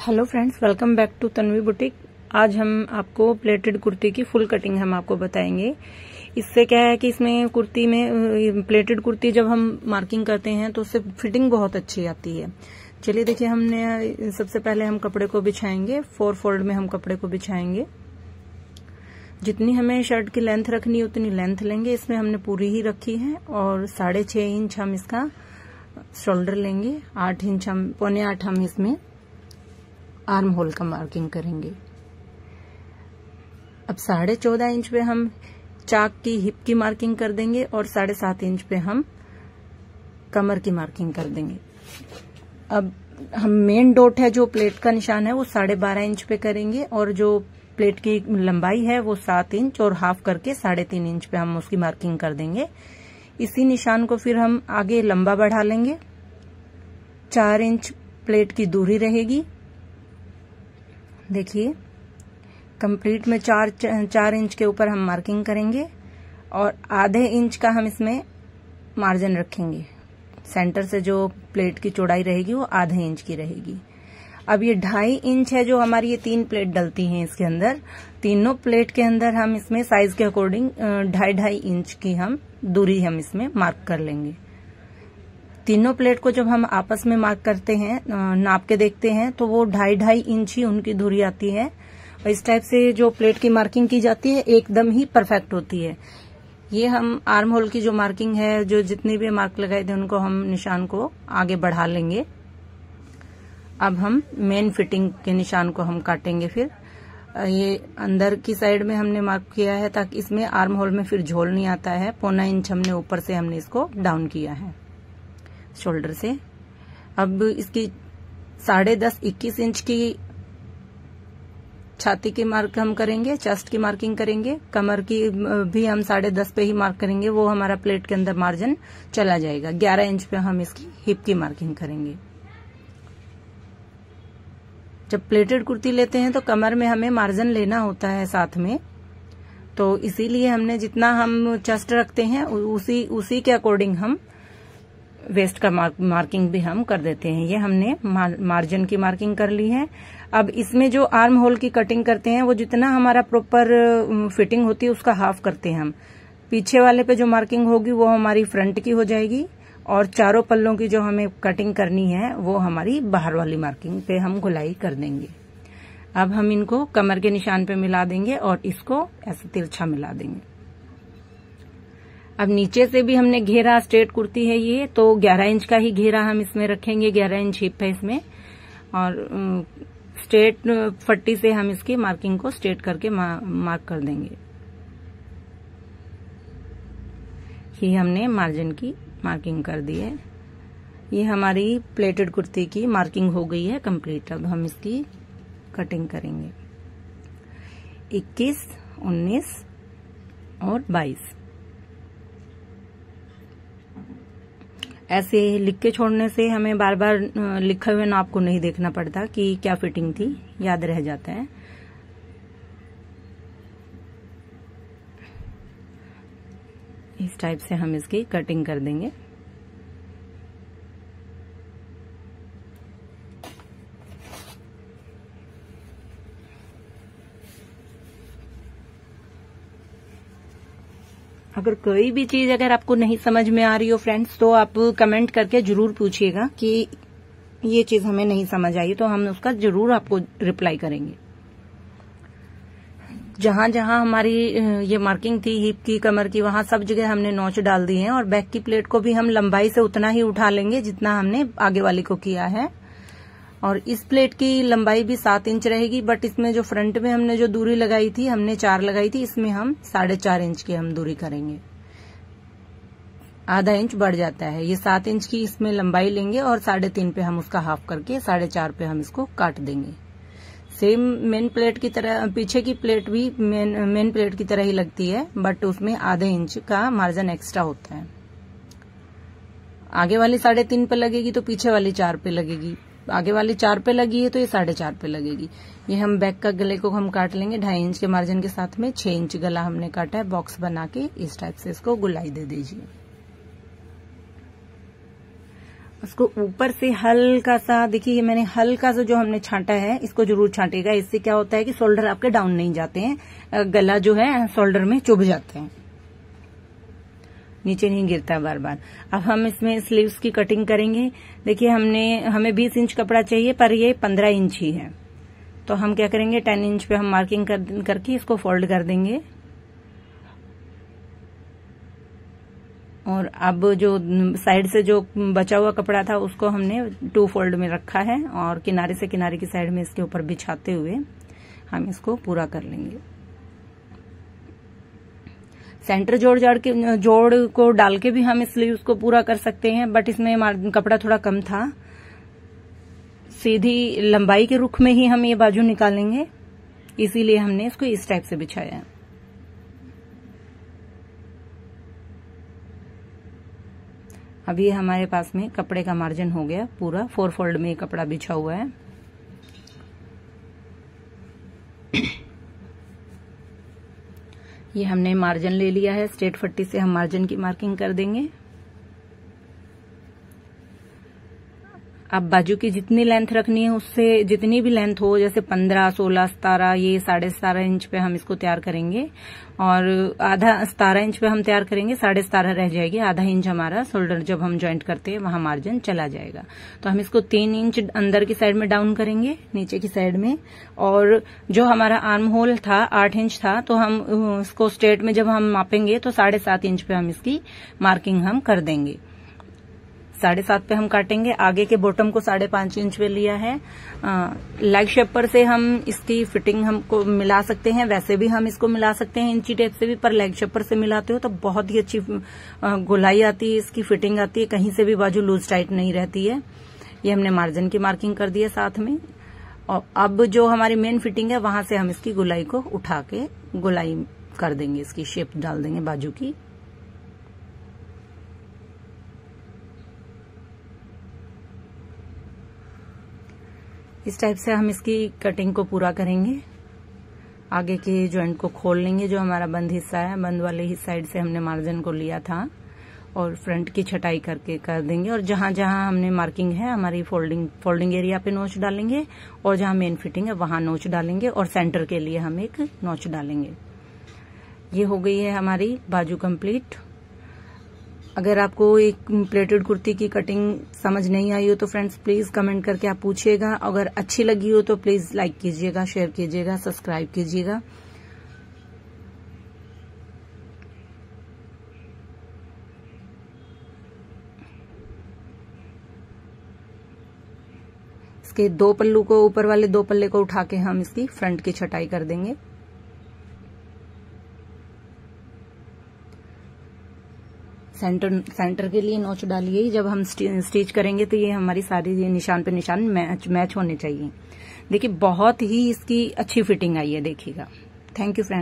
Hello friends, welcome back to Tanvi boutique. आज हम आपको प्लेटेड कुर्ती की फुल कटिंग हम आपको बताएंगे। इससे क्या है कि इसमें कुर्ती में प्लेटेड कुर्ती जब हम मार्किंग करते हैं तो उससे फिटिंग बहुत अच्छी आती है। चलिए देखिए, हमने सबसे पहले हम कपड़े को बिछाएंगे। 4 फोल्ड में हम कपड़े को बिछाएंगे। जितनी हमें शर्ट की लेंथ रखनी है उतनी लेंथ लेंगे। इसमें हमने पूरी ही रखी है और 6.5 इंच हम इसका शोल्डर लेंगे। 8 इंच हम 7.25 हम इसमें आर्म होल का मार्किंग करेंगे। अब 14.5 इंच पे हम चाक की हिप की मार्किंग कर देंगे और 7.5 इंच पे हम कमर की मार्किंग कर देंगे। अब हम मेन डॉट है जो प्लेट का निशान है वो 12.5 इंच पे करेंगे और जो प्लेट की लंबाई है वो 7 इंच और हाफ करके 3.5 इंच पे हम उसकी मार्किंग कर देंगे। इसी निशान को फिर हम आगे लंबा बढ़ा लेंगे। 4 इंच प्लेट की दूरी रहेगी। देखिए, कंप्लीट में 4 इंच के ऊपर हम मार्किंग करेंगे और आधे इंच का हम इसमें मार्जिन रखेंगे। सेंटर से जो प्लेट की चौड़ाई रहेगी वो आधे इंच की रहेगी। अब ये 2.5 इंच है जो हमारी ये 3 प्लेट डलती हैं इसके अंदर। तीनों प्लेट के अंदर हम इसमें साइज के अकॉर्डिंग 2.5 इंच की हम दूरी हम इसमें मार्क कर लेंगे। तीनों प्लेट को जब हम आपस में मार्क करते हैं, नाप के देखते हैं, तो वो 2.5 इंच ही उनकी दूरी आती है। और इस टाइप से जो प्लेट की मार्किंग की जाती है एकदम ही परफेक्ट होती है। ये हम आर्म होल की जो मार्किंग है, जो जितने भी मार्क लगाए थे उनको हम निशान को आगे बढ़ा लेंगे। अब हम मेन फिटिंग के निशान को हम काटेंगे। फिर ये अंदर की साइड में हमने मार्क किया है ताकि इसमें आर्म होल में फिर झोल नहीं आता है। 0.25 इंच हमने ऊपर से हमने इसको डाउन किया है शोल्डर से। अब इसकी 10.5 21 इंच की छाती की मार्क हम करेंगे, चेस्ट की मार्किंग करेंगे। कमर की भी हम 10.5 पे ही मार्क करेंगे, वो हमारा प्लेट के अंदर मार्जिन चला जाएगा। 11 इंच पे हम इसकी हिप की मार्किंग करेंगे। जब प्लेटेड कुर्ती लेते हैं तो कमर में हमें मार्जिन लेना होता है साथ में, तो इसीलिए हमने जितना हम चेस्ट रखते हैं उसी के अकॉर्डिंग हम वेस्ट का मार्किंग भी हम कर देते हैं। ये हमने मार्जिन की मार्किंग कर ली है। अब इसमें जो आर्म होल की कटिंग करते हैं वो जितना हमारा प्रॉपर फिटिंग होती है उसका हाफ करते हैं हम। पीछे वाले पे जो मार्किंग होगी वो हमारी फ्रंट की हो जाएगी और चारों पल्लों की जो हमें कटिंग करनी है वो हमारी बाहर वाली मार्किंग पे हम गोलाई कर देंगे। अब हम इनको कमर के निशान पे मिला देंगे और इसको ऐसे तिरछा मिला देंगे। अब नीचे से भी हमने घेरा, स्ट्रेट कुर्ती है ये, तो 11 इंच का ही घेरा हम इसमें रखेंगे। 11 इंच हिप है इसमें और स्ट्रेट पट्टी से हम इसकी मार्किंग को स्ट्रेट करके मार्क कर देंगे। ये हमने मार्जिन की मार्किंग कर दी है। ये हमारी प्लेटेड कुर्ती की मार्किंग हो गई है कंप्लीट। अब हम इसकी कटिंग करेंगे। 21, 19 और 22 ऐसे लिख के छोड़ने से हमें बार बार लिखे हुए नाप को नहीं देखना पड़ता कि क्या फिटिंग थी, याद रह जाता है। इस टाइप से हम इसकी कटिंग कर देंगे। अगर कोई भी चीज अगर आपको नहीं समझ में आ रही हो फ्रेंड्स, तो आप कमेंट करके जरूर पूछिएगा कि ये चीज हमें नहीं समझ आई, तो हम उसका जरूर आपको रिप्लाई करेंगे। जहां जहां हमारी ये मार्किंग थी हिप की, कमर की, वहां सब जगह हमने नॉच डाल दिए हैं और बैक की प्लेट को भी हम लंबाई से उतना ही उठा लेंगे जितना हमने आगे वाली को किया है। और इस प्लेट की लंबाई भी 7 इंच रहेगी, बट इसमें जो फ्रंट में हमने जो दूरी लगाई थी, हमने 4 लगाई थी, इसमें हम 4.5 इंच की हम दूरी करेंगे। आधा इंच बढ़ जाता है। ये 7 इंच की इसमें लंबाई लेंगे और 3.5 पे हम उसका हाफ करके 4.5 पे हम इसको काट देंगे। सेम मेन प्लेट की तरह पीछे की प्लेट भी मेन प्लेट की तरह ही लगती है, बट उसमें आधे इंच का मार्जिन एक्स्ट्रा होता है। आगे वाली 3.5 पे लगेगी तो पीछे वाली 4 पे लगेगी। आगे वाली 4 पे लगी है तो ये 4.5 पे लगेगी। ये हम बैक का गले को हम काट लेंगे 2.5 इंच के मार्जिन के साथ में। 6 इंच गला हमने काटा है। बॉक्स बना के इस टाइप से इसको गुलाई दे दीजिए। उसको ऊपर से हल्का सा, देखिए मैंने हल्का सा जो हमने छांटा है, इसको जरूर छांटेगा। इससे क्या होता है कि शोल्डर आपके डाउन नहीं जाते हैं, गला जो है शोल्डर में चुभ जाते हैं, नीचे नहीं गिरता बार बार। अब हम इसमें स्लीव्स की कटिंग करेंगे। देखिए हमें 20 इंच कपड़ा चाहिए, पर ये 15 इंच ही है, तो हम क्या करेंगे 10 इंच पे हम मार्किंग करके इसको फोल्ड कर देंगे। और अब जो साइड से जो बचा हुआ कपड़ा था उसको हमने 2 फोल्ड में रखा है, और किनारे से किनारे की साइड में इसके ऊपर बिछाते हुए हम इसको पूरा कर लेंगे। सेंटर जोड़ को डाल के भी हम स्लीव्स को पूरा कर सकते हैं, बट इसमें कपड़ा थोड़ा कम था। सीधी लंबाई के रुख में ही हम ये बाजू निकालेंगे, इसीलिए हमने इसको इस टाइप से बिछाया है। अब ये हमारे पास में कपड़े का मार्जिन हो गया पूरा, 4 फोल्ड में कपड़ा बिछा हुआ है। ये हमने मार्जिन ले लिया है, स्ट्रेट पट्टी से हम मार्जिन की मार्किंग कर देंगे। अब बाजू की जितनी लेंथ रखनी है, उससे जितनी भी लेंथ हो, जैसे 15, 16, 17, ये 17.5 इंच पे हम इसको तैयार करेंगे, और आधा 17 इंच पे हम तैयार करेंगे, 17.5 रह जाएगी। आधा इंच हमारा शोल्डर जब हम ज्वाइंट करते हैं वहां मार्जिन चला जाएगा। तो हम इसको 3 इंच अंदर की साइड में डाउन करेंगे, नीचे की साइड में। और जो हमारा आर्म होल था 8 इंच था, तो हम इसको स्ट्रेट में जब हम मापेंगे तो 7.5 इंच पे हम इसकी मार्किंग हम कर देंगे। 7.5 पे हम काटेंगे। आगे के बॉटम को 5.5 इंच पे लिया है। लेग शेपर से हम इसकी फिटिंग हमको मिला सकते हैं, वैसे भी हम इसको मिला सकते हैं इंची टेप से भी, पर लेग शेपर से मिलाते हो तो बहुत ही अच्छी गोलाई आती है, इसकी फिटिंग आती है, कहीं से भी बाजू लूज टाइट नहीं रहती है। ये हमने मार्जिन की मार्किंग कर दी है साथ में। और अब जो हमारी मेन फिटिंग है वहां से हम इसकी गोलाई को उठा के गोलाई कर देंगे, इसकी शेप डाल देंगे बाजू की। इस टाइप से हम इसकी कटिंग को पूरा करेंगे। आगे के जॉइंट को खोल लेंगे, जो हमारा बंद हिस्सा है, बंद वाले ही साइड से हमने मार्जिन को लिया था, और फ्रंट की छटाई करके कर देंगे। और जहां जहां हमने मार्किंग है हमारी फोल्डिंग एरिया पे नोच डालेंगे, और जहां मेन फिटिंग है वहां नोच डालेंगे, और सेंटर के लिए हम एक नोच डालेंगे। ये हो गई है हमारी बाजू कंप्लीट। अगर आपको एक प्लेटेड कुर्ती की कटिंग समझ नहीं आई हो तो फ्रेंड्स प्लीज कमेंट करके आप पूछिएगा। अगर अच्छी लगी हो तो प्लीज लाइक कीजिएगा, शेयर कीजिएगा, सब्सक्राइब कीजिएगा। इसके 2 पल्लू को, ऊपर वाले 2 पल्ले को उठा के हम इसकी फ्रंट की छटाई कर देंगे। सेंटर के लिए नोच डालिए। जब हम स्टिच करेंगे तो ये हमारी सारी ये निशान पे निशान मैच होने चाहिए। देखिए बहुत ही इसकी अच्छी फिटिंग आई है, देखिएगा। Thank you friends.